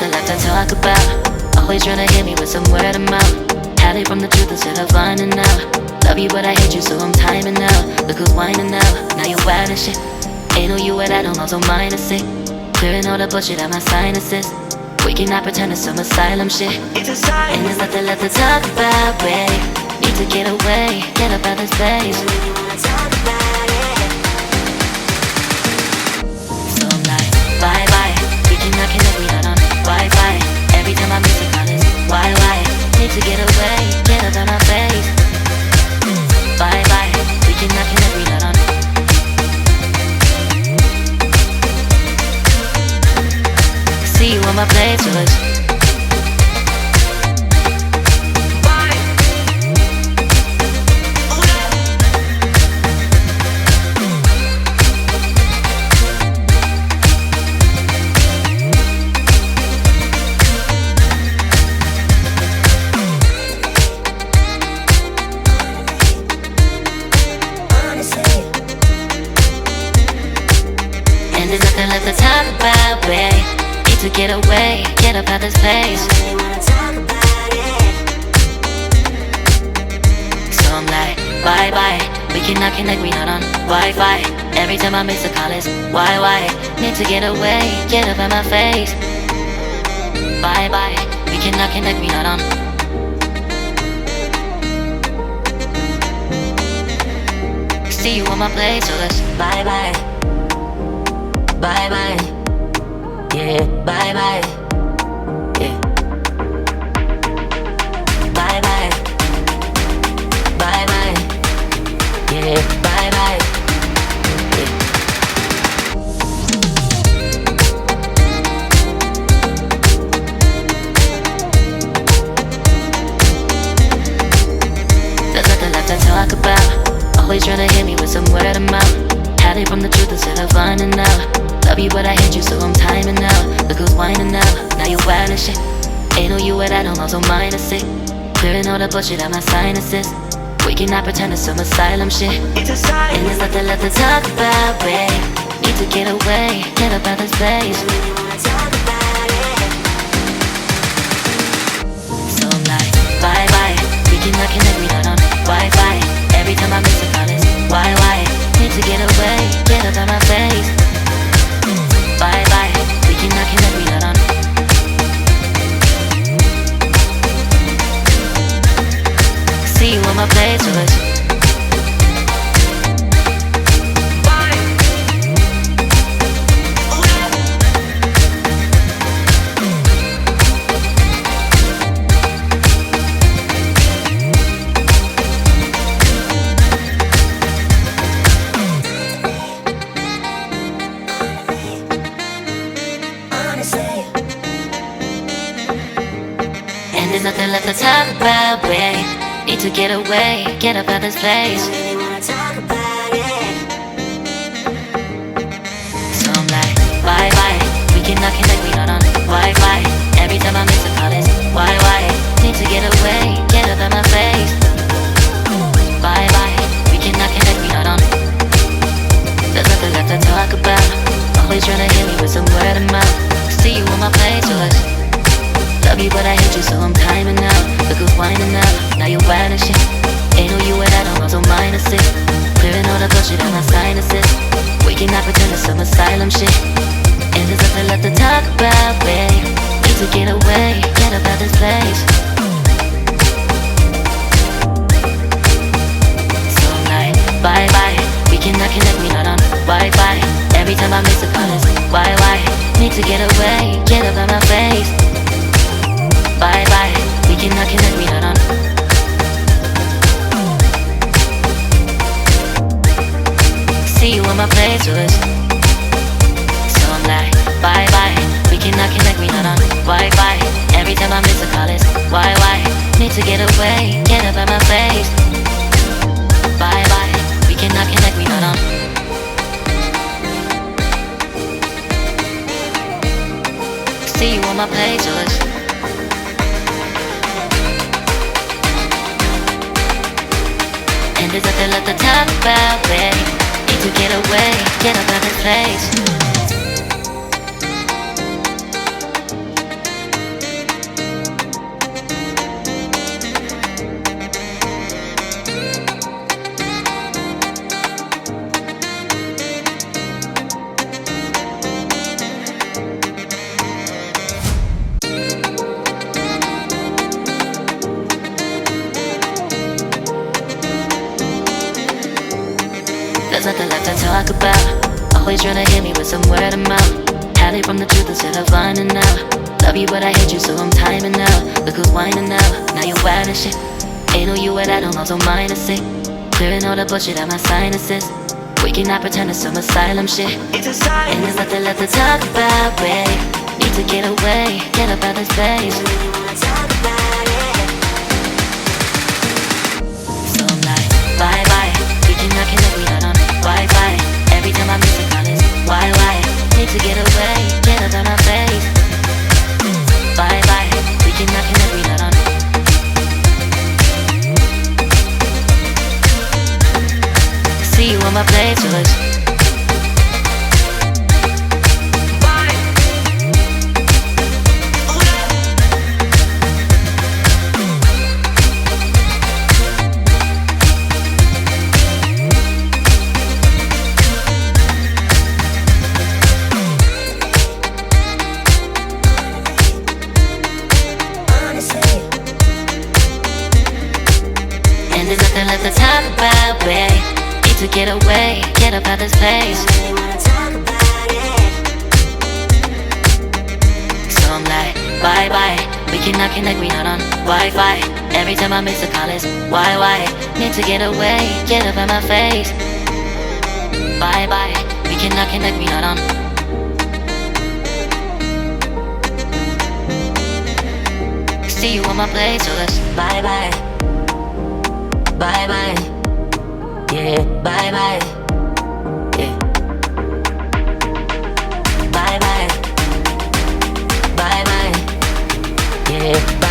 nothing left to talk about. Always trying to hit me with some word of mouth. Hide it from the truth instead of finding out. Love you but I hate you so I'm timing out. Look who's whining now, now you wild and shit. Ain't no you and I don't know, so mine is sick. Clearing all the bullshit out my sinuses. We cannot pretend it's some asylum shit. It's a sign. And there's nothing left to talk about, babe. Need to get away, get up out this place. So I'm like, bye bye. We cannot connect, we not on Wi-Fi. Every time I miss a call it's why? Need to get away, get up out my face. Bye bye. We cannot connect, we not on. See you on my playlist. And there's nothing left to talk about, babe. Need to get away, get up out this place. So I'm like, bye bye. We cannot connect, we not on Wi-Fi. Every time I miss a call it's why? Need to get away, get up out my face. Bye bye. We cannot connect, we not on. See you on my place, so let's bye bye. Bye bye. Yeah, bye bye. Yeah. Bye bye. Bye bye. Yeah, bye bye. Yeah. There's nothing left to talk about. Always trying to hit me with some word of mouth. Hide it from the truth instead of finding out. Love you but I hate you so I'm timing out. Look who's whining now, now you wild and shit. Ain't no you and I don't know, so mine is sick. Clearing all the bullshit out my sinuses. We cannot pretend it's some asylum shit. It's a sign. And there's nothing left to talk about, babe. Need to get away, get up out this place. So I'm like, bye bye. We cannot connect, we not on Wi-Fi. Every time I miss a call it's why? Need to get away, get up out my face. Bye bye, we cannot connect, we not on. See you on my playlist. And there's nothing left to talk about, babe. Need to get away, get up out this place. So I'm like, bye bye. We cannot connect, we not on Wi-Fi. Every time I miss a call it's why? Need to get away, get up out my face. Bye bye. We cannot connect, we not on. There's nothing left to talk about. Always trying to hit me with some word of mouth. See you on my playlist. Love you but I hate you so I'm timing out. Look who's whining now, now you wild and shit. Ain't no you and I don't know, so mine is sick. Clearing all the bullshit out my sinuses. We cannot pretend it's some asylum shit. And there's nothing left to talk about, babe. Need to get away, get up out this place. So I'm like, bye bye. We cannot connect, we not on Wi-Fi. Every time I miss a call it's why? Need to get away, get up out my face. Bye bye, we cannot connect, we not on. See you on my playlist. So I'm like, bye bye. We cannot connect, we not on Wi-Fi. Every time I miss a call it's why? Need to get away, get up out my face. Bye bye, we cannot connect, we not on. See you on my playlist. And there's nothing left to talk about, babe. Need to get away, get up out this place. there's nothing left to talk about. Always trying to hit me with some word of mouth. Hide from the truth instead of finding out. Love you but I hate you so I'm timing out. Look who's whining now, now you wild and shit. Ain't no you at I don't know, so minus it. Clearing all the bullshit out my sinuses. We cannot pretend it's some asylum shit. It's a sign. And there's nothing left to talk about, babe. Need to get away, get up out of this place. So I'm like, bye bye. We cannot connect, we not on Wi-Fi. Every time I miss a call it's why? Need to get away, get up out of my face. Bye bye. We cannot connect, we not on. See you on my playlist. And there's nothing left to talk about, babe. Need to get away, get up out this place. So I'm like, bye bye. We cannot connect, we not on Wi-Fi. Every time I miss a call it's why? Need to get away, get up out my face. Bye bye. We cannot connect, we not on. See you on my place, so let's bye bye. Bye bye. Yeah, bye bye. Yeah. Bye bye. Bye bye. Yeah.